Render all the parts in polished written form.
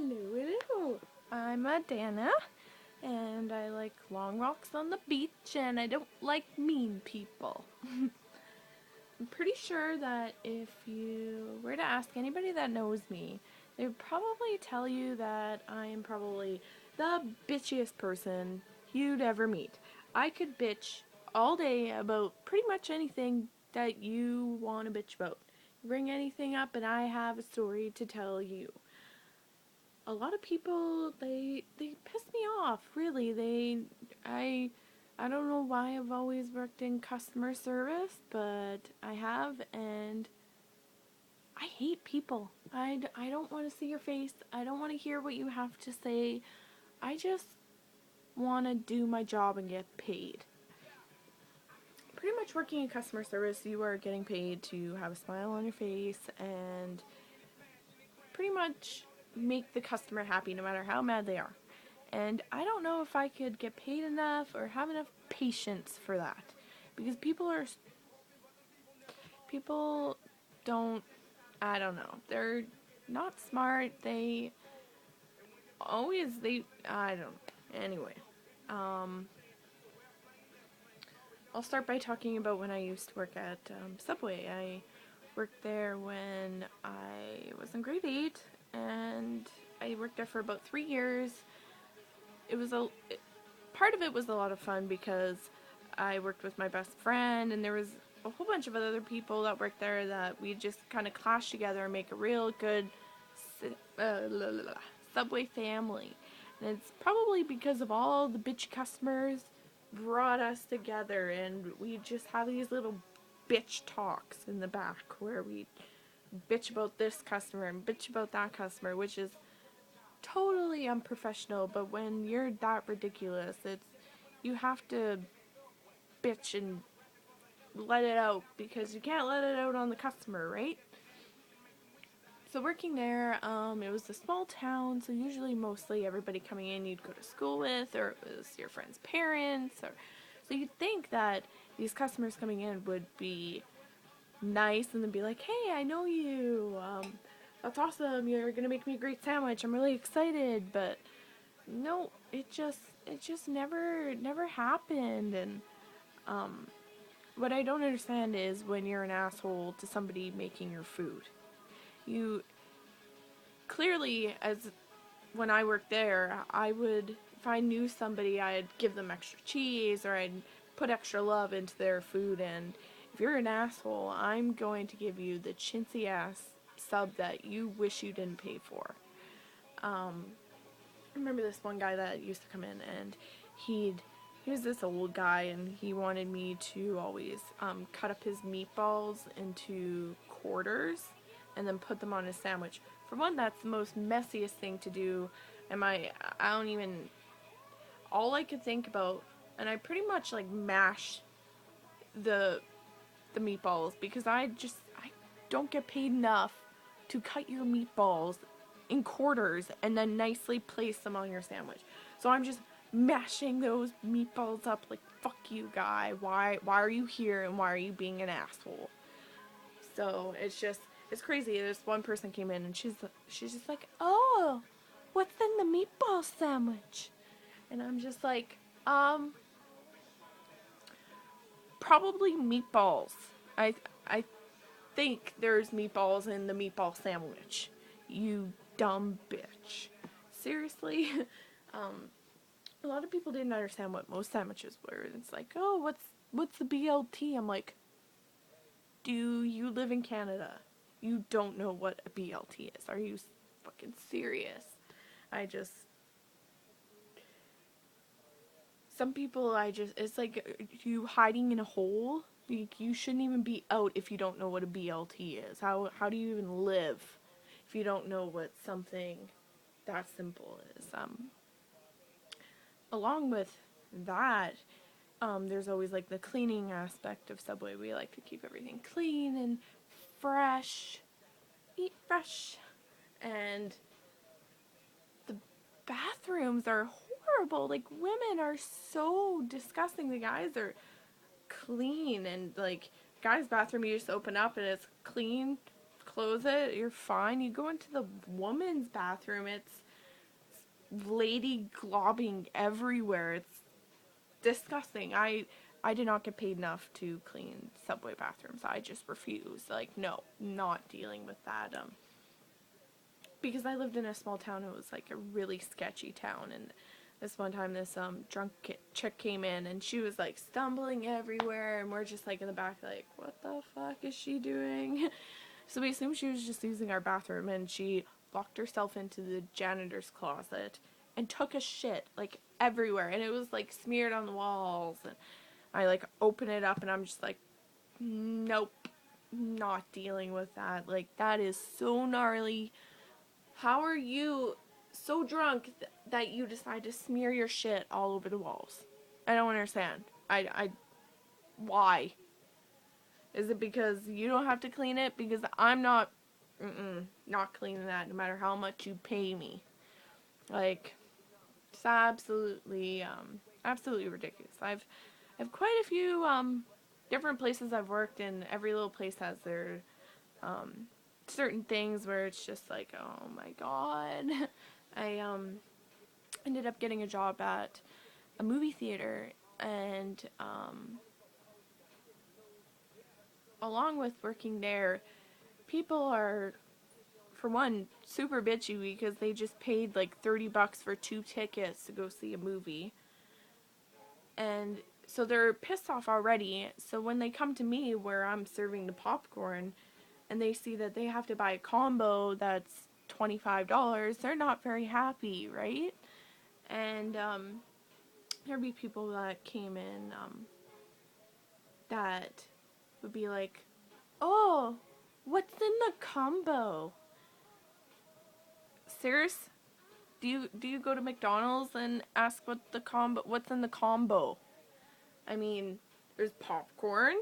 Hello. I'm Dana, and I like long walks on the beach, and I don't like mean people. I'm pretty sure that if you were to ask anybody that knows me, they would probably tell you that I'm probably the bitchiest person you'd ever meet. I could bitch all day about pretty much anything that you want to bitch about. Bring anything up, and I have a story to tell you. A lot of people they piss me off, really. I don't know why I've always worked in customer service, but I have, and I hate people. I don't want to see your face. I don't want to hear what you have to say. I just want to do my job and get paid. Pretty much working in customer service, you are getting paid to have a smile on your face and pretty much make the customer happy no matter how mad they are. And I don't know if I could get paid enough or have enough patience for that. Because people don't, I don't know. They're not smart. I don't, anyway. Um, I'll start by talking about when I used to work at Subway. I worked there when I was in grade 8, and I worked there for about 3 years. It was part of it was a lot of fun because I worked with my best friend, and there was a whole bunch of other people that worked there that we just kind of clash together and make a real good Subway family. And it's probably because of all the bitch customers brought us together, and we just have these little bitch talks in the back where we bitch about this customer and bitch about that customer, which is totally unprofessional. But when you're that ridiculous, you have to bitch and let it out because you can't let it out on the customer, right? So working there, it was a small town, so usually mostly everybody coming in you'd go to school with, or it was your friend's parents, or so you'd think that these customers coming in would be nice and then be like, "Hey, I know you. That's awesome. You're gonna make me a great sandwich. I'm really excited." But no, it just never happened. And what I don't understand is when you're an asshole to somebody making your food. You clearly, as when I worked there, I would, if I knew somebody, I'd give them extra cheese or I'd put extra love into their food. And if you're an asshole, I'm going to give you the chintzy ass sub that you wish you didn't pay for. I remember this one guy that used to come in, and he was this old guy, and he wanted me to always cut up his meatballs into quarters and then put them on his sandwich. For one, that's the most messiest thing to do, and I don't even, all I could think about, and I pretty much like mash the the meatballs because I don't get paid enough to cut your meatballs in quarters and then nicely place them on your sandwich. So I'm just mashing those meatballs up like, fuck you, guy. Why are you here and why are you being an asshole? So it's crazy. This one person came in and she's just like, "Oh, what's in the meatball sandwich?" And I'm just like, probably meatballs. I think there's meatballs in the meatball sandwich. You dumb bitch. Seriously? um, a lot of people didn't understand what most sandwiches were. It's like, "Oh, what's the BLT?" I'm like, "Do you live in Canada? You don't know what a BLT is? Are you fucking serious?" I just Some people, it's like you hiding in a hole. Like, you shouldn't even be out if you don't know what a BLT is. How do you even live if you don't know what something that simple is? Along with that, there's always like the cleaning aspect of Subway. We like to keep everything clean and fresh, eat fresh, and the bathrooms are horrible. Like, women are so disgusting. The guys are clean, and like, guys' bathroom, you just open up and it's clean, close it, you're fine. You go into the woman's bathroom, it's lady globbing everywhere. It's disgusting. I did not get paid enough to clean subway bathrooms. I just refuse. Like, no, not dealing with that. Because I lived in a small town, it was like a really sketchy town, and this one time this drunk chick came in and she was like stumbling everywhere, and we're just like in the back like, what the fuck is she doing? So we assumed she was just using our bathroom, and she locked herself into the janitor's closet and took a shit like everywhere, and it was like smeared on the walls, and I like open it up and I'm just like, nope, not dealing with that. Like, that is so gnarly. How are you so drunk that you decide to smear your shit all over the walls? I don't understand. Why? Is it because you don't have to clean it? Because I'm not cleaning that no matter how much you pay me. Like, it's absolutely ridiculous. I've quite a few, different places I've worked in. Every little place has their, certain things where it's just like, oh my god. I, ended up getting a job at a movie theater, and, along with working there, people are, for one, super bitchy because they just paid like $30 for 2 tickets to go see a movie. And so they're pissed off already. So when they come to me where I'm serving the popcorn and they see that they have to buy a combo that's $25, they're not very happy, right? And there'd be people that came in that would be like, oh, what's in the combo? Serious? Do you go to McDonald's and ask what's in the combo? I mean, there's popcorn,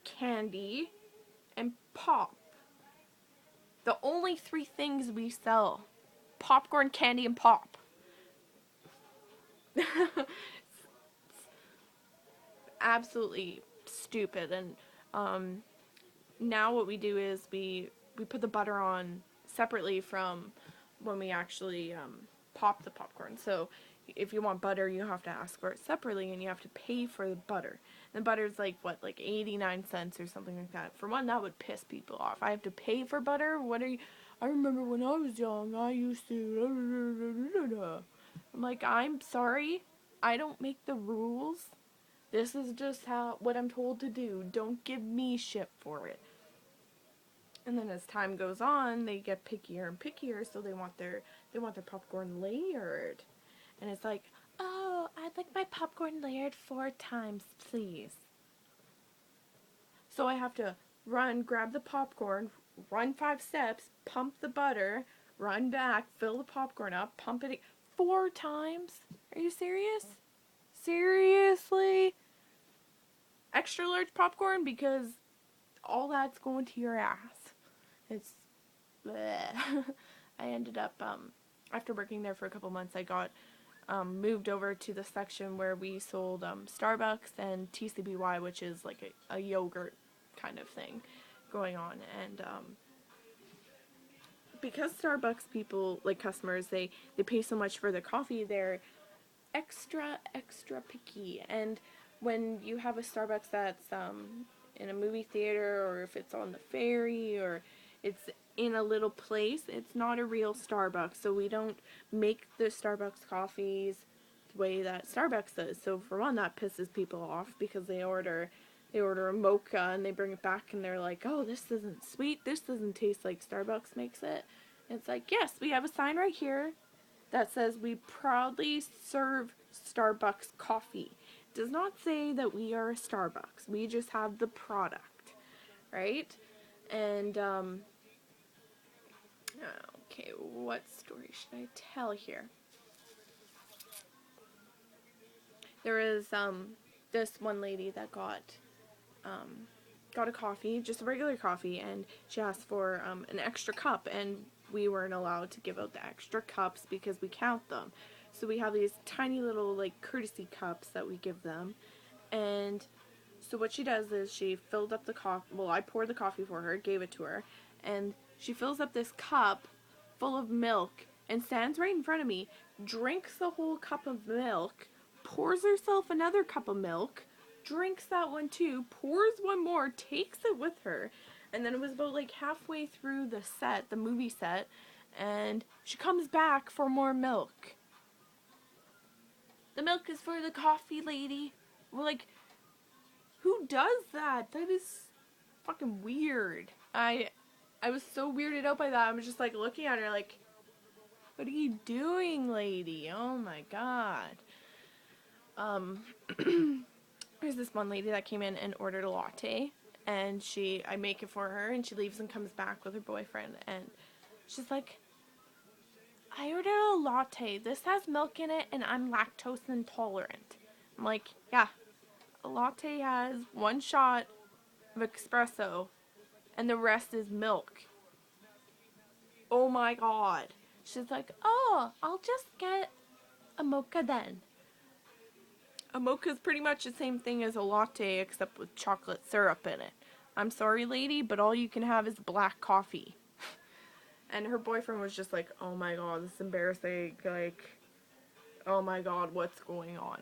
candy, and pop. The only 3 things we sell: popcorn, candy, and pop. Absolutely stupid. And now what we do is we put the butter on separately from when we actually pop the popcorn. So if you want butter, you have to ask for it separately, and you have to pay for the butter. And the butter's like, what, like 89 cents or something like that. For one, that would piss people off. I have to pay for butter? What are you... I remember when I was young, I used to... I'm like, I'm sorry, I don't make the rules. This is just what I'm told to do. Don't give me shit for it. And then as time goes on, they get pickier and pickier, so they want their popcorn layered. And it's like, oh, I'd like my popcorn layered 4 times, please. So I have to run, grab the popcorn, run 5 steps, pump the butter, run back, fill the popcorn up, pump it 4 times? Are you serious? Seriously? Extra large popcorn, because all that's going to your ass. It's bleh. I ended up, after working there for a couple months, I got moved over to the section where we sold Starbucks and TCBY, which is like a yogurt kind of thing going on. And because Starbucks people, like customers, they pay so much for their coffee, they're extra picky. And when you have a Starbucks that's in a movie theater, or if it's on the ferry, or it's in a little place, it's not a real Starbucks. So we don't make the Starbucks coffees the way that Starbucks does. So for one, that pisses people off, because they order a mocha and they bring it back and they're like, oh, this isn't sweet, this doesn't taste like Starbucks makes it. And it's like, yes, we have a sign right here that says we proudly serve Starbucks coffee. It does not say that we are a Starbucks. We just have the product, right? And okay, what story should I tell here? There is this one lady that got a coffee, just a regular coffee, and she asked for an extra cup, and we weren't allowed to give out the extra cups because we count them. So we have these tiny little like courtesy cups that we give them. And so what she does is she filled up the coffee. Well, I poured the coffee for her, gave it to her, and she fills up this cup full of milk and stands right in front of me, drinks the whole cup of milk, pours herself another cup of milk, drinks that one too, pours one more, takes it with her, and then it was about like halfway through the movie set, and she comes back for more milk. The milk is for the coffee lady. We're like, who does that? That is fucking weird. I was so weirded out by that. I was just like looking at her like, what are you doing, lady? Oh my god. There's this one lady that came in and ordered a latte, and I make it for her, and she leaves and comes back with her boyfriend, and she's like, I ordered a latte. This has milk in it, and I'm lactose intolerant. I'm like, yeah, a latte has one shot of espresso, and the rest is milk. Oh my god. She's like, oh, I'll just get a mocha then. A mocha is pretty much the same thing as a latte, except with chocolate syrup in it. I'm sorry, lady, but all you can have is black coffee. And her boyfriend was just like, oh my god, this is embarrassing. Like, oh my god, what's going on?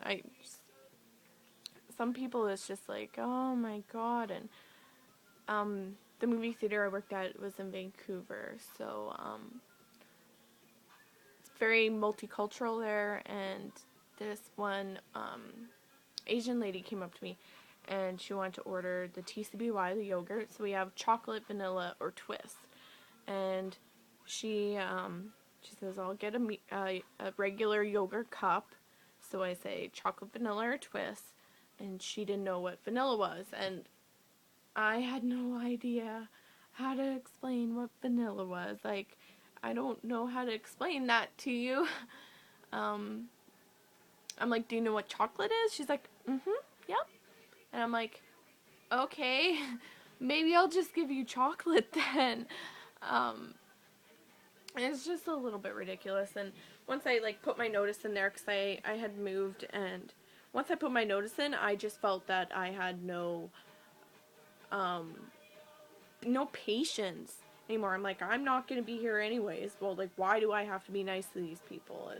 Some people, it's just like, oh my god. And the movie theater I worked at was in Vancouver, so it's very multicultural there. And this one Asian lady came up to me, and she wanted to order the TCBY, the yogurt. So we have chocolate, vanilla, or twist. And she says, I'll get a regular yogurt cup. So I say chocolate, vanilla, or twist. And she didn't know what vanilla was. And I had no idea how to explain what vanilla was. Like, I don't know how to explain that to you. I'm like, do you know what chocolate is? She's like, yep. And I'm like, okay, maybe I'll just give you chocolate then. It's just a little bit ridiculous. And once I like put my notice in there, because I had moved, and once I put my notice in, I just felt that I had no patience anymore. I'm like, I'm not gonna be here anyways. Well, like, why do I have to be nice to these people?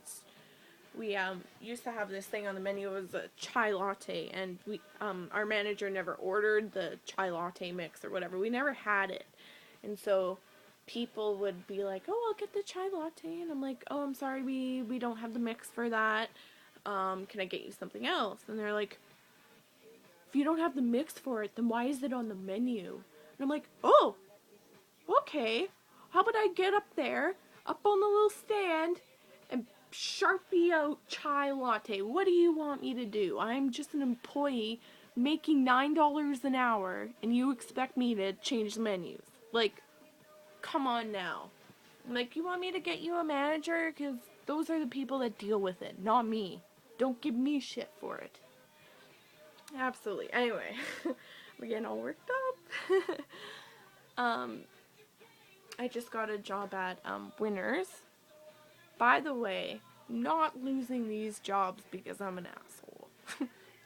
We used to have this thing on the menu. It was a chai latte, and our manager never ordered the chai latte mix or whatever. We never had it, and so people would be like, oh, I'll get the chai latte, and I'm like, oh, I'm sorry, we don't have the mix for that. Can I get you something else? And they're like, if you don't have the mix for it, then why is it on the menu? And I'm like, oh, okay. How about I get up there, up on the little stand, and Sharpie out chai latte? What do you want me to do? I'm just an employee making $9 an hour, and you expect me to change the menus. Like, come on now. I'm like, you want me to get you a manager? Because those are the people that deal with it, not me. Don't give me shit for it. Absolutely. Anyway, we're getting all worked up. I just got a job at Winners. By the way, not losing these jobs because I'm an asshole.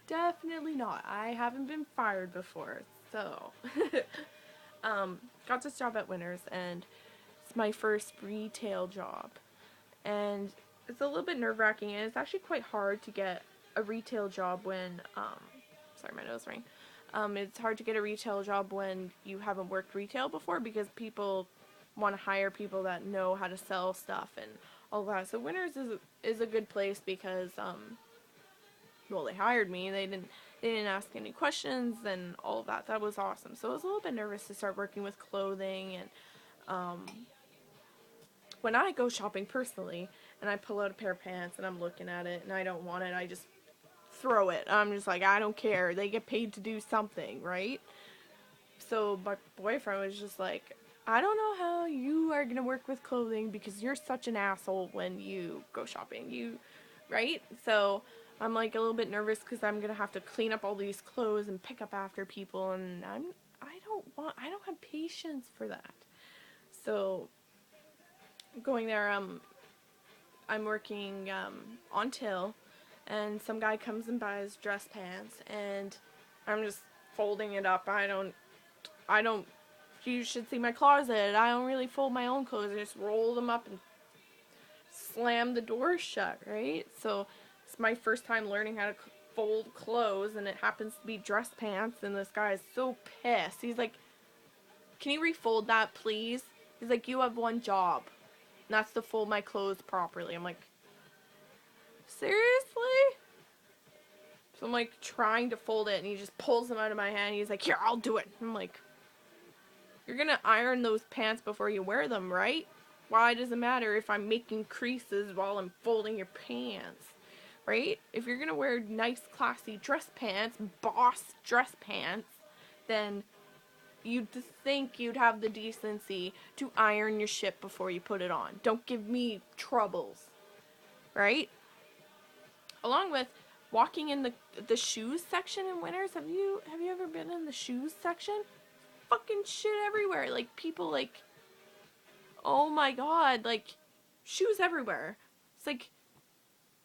Definitely not. I haven't been fired before, so. Got this job at Winners, and it's my first retail job. And it's a little bit nerve-wracking, and it's actually quite hard to get a retail job when, sorry, my nose rang. It's hard to get a retail job when you haven't worked retail before, because people want to hire people that know how to sell stuff and all that. So Winners is a good place because, well, they hired me. They didn't ask any questions and all of that. That was awesome. So I was a little bit nervous to start working with clothing, and when I go shopping personally and I pull out a pair of pants and I'm looking at it and I don't want it, I just throw it. I'm just like, I don't care. They get paid to do something, right? So my boyfriend was just like, I don't know how you are going to work with clothing because you're such an asshole when you go shopping. Right? So I'm like a little bit nervous because I'm going to have to clean up all these clothes and pick up after people, and I don't have patience for that. So going there, I'm working on till, and some guy comes and buys dress pants, and I'm just folding it up. I don't, you should see my closet. I don't really fold my own clothes. I just roll them up and slam the door shut, right? So it's my first time learning how to fold clothes, and it happens to be dress pants, and this guy is so pissed. He's like, can you refold that, please? He's like, you have one job, and that's to fold my clothes properly. I'm like, seriously? So I'm like trying to fold it, and he just pulls them out of my hand. He's like, here, I'll do it. I'm like, you're gonna iron those pants before you wear them, right? Why does it matter if I'm making creases while I'm folding your pants? Right? If you're gonna wear nice, classy dress pants, boss dress pants, then you'd think you'd have the decency to iron your shit before you put it on. Don't give me troubles. Right? Along with walking in the shoes section in Winners. Have you ever been in the shoes section? Fucking shit everywhere. Like, people, like, oh my god, like, shoes everywhere. It's like,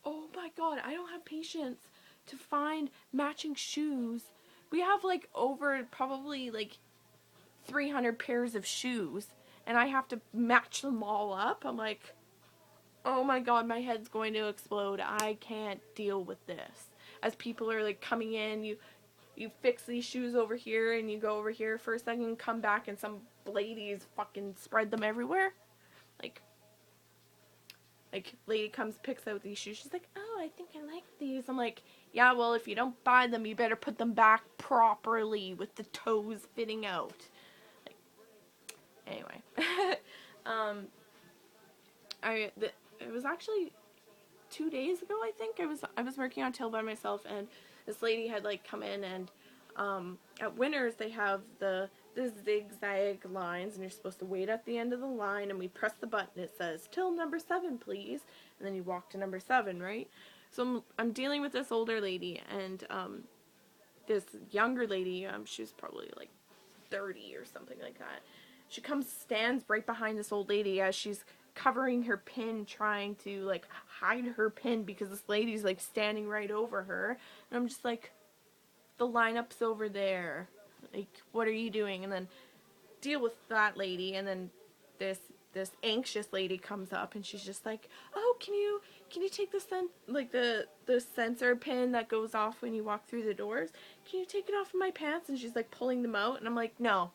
oh my god, I don't have patience to find matching shoes. We have, like, over probably, like, 300 pairs of shoes, and I have to match them all up. I'm like, oh my god, my head's going to explode. I can't deal with this. As people are, like, coming in, you fix these shoes over here, and you go over here for a second, come back, and some ladies fucking spread them everywhere. Like, lady comes, picks out these shoes. She's like, oh, I think I like these. I'm like, yeah, well, if you don't buy them, you better put them back properly with the toes fitting out. Like, anyway. It was actually 2 days ago, I think. I was working on Till by myself, and this lady had, like, come in, and at Winners they have the zigzag lines, and you're supposed to wait at the end of the line, and we press the button. It says, till number 7, please. And then you walk to number 7, right? So I'm dealing with this older lady, and this younger lady, she was probably like 30 or something like that. She stands right behind this old lady as she's covering her pin, trying to, like, hide her pin because this lady's, like, standing right over her. And I'm just like, the lineup's over there. Like, what are you doing? And then deal with that lady, and then this anxious lady comes up, and she's just like, oh, can you take the sensor pin that goes off when you walk through the doors? Can you take it off of my pants? And she's like pulling them out, and I'm like, no.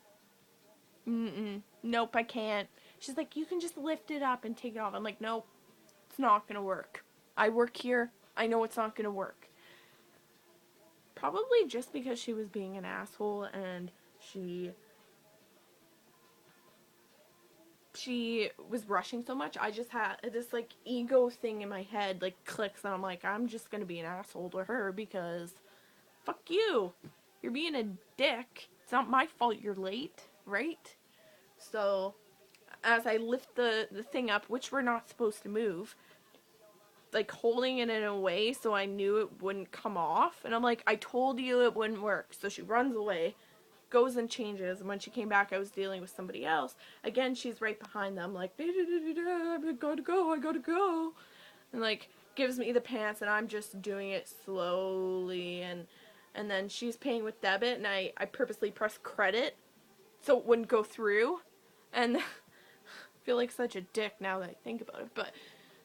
Nope, I can't. She's like, you can just lift it up and take it off. I'm like, nope, it's not gonna work. I work here. I know it's not gonna work. Probably just because she was being an asshole, and she was rushing so much. I just had this, like, ego thing in my head, like, clicks, and I'm like, I'm just gonna be an asshole to her because fuck you. You're being a dick. It's not my fault you're late, right? So as I lift the thing up, which we're not supposed to move, like, holding it in a way so I knew it wouldn't come off, and I'm like, I told you it wouldn't work. So she runs away, goes and changes, and when she came back, I was dealing with somebody else. Again, she's right behind them, like, I gotta go, and, like, gives me the pants, and I'm just doing it slowly, and then she's paying with debit, and I purposely pressed credit so it wouldn't go through, and I feel like such a dick now that I think about it, but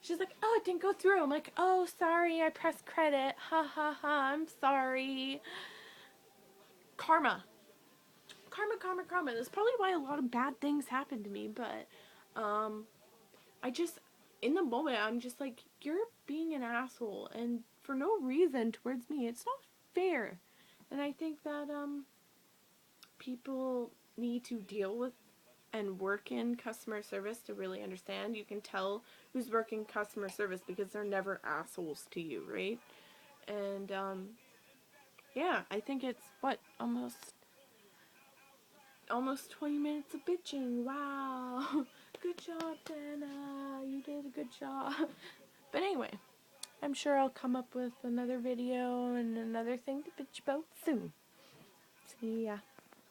she's like, oh, it didn't go through. I'm like, oh, sorry, I pressed credit. Ha ha ha, I'm sorry. Karma. That's probably why a lot of bad things happen to me, but I just, in the moment, I'm just like, you're being an asshole, and for no reason towards me. It's not fair. And I think that people need to deal with and work in customer service to really understand. You can tell who's working customer service because they're never assholes to you, right? And yeah, I think it's almost 20 minutes of bitching. Wow. Good job, Dana. You did a good job. But anyway, I'm sure I'll come up with another video and another thing to bitch about soon. See ya.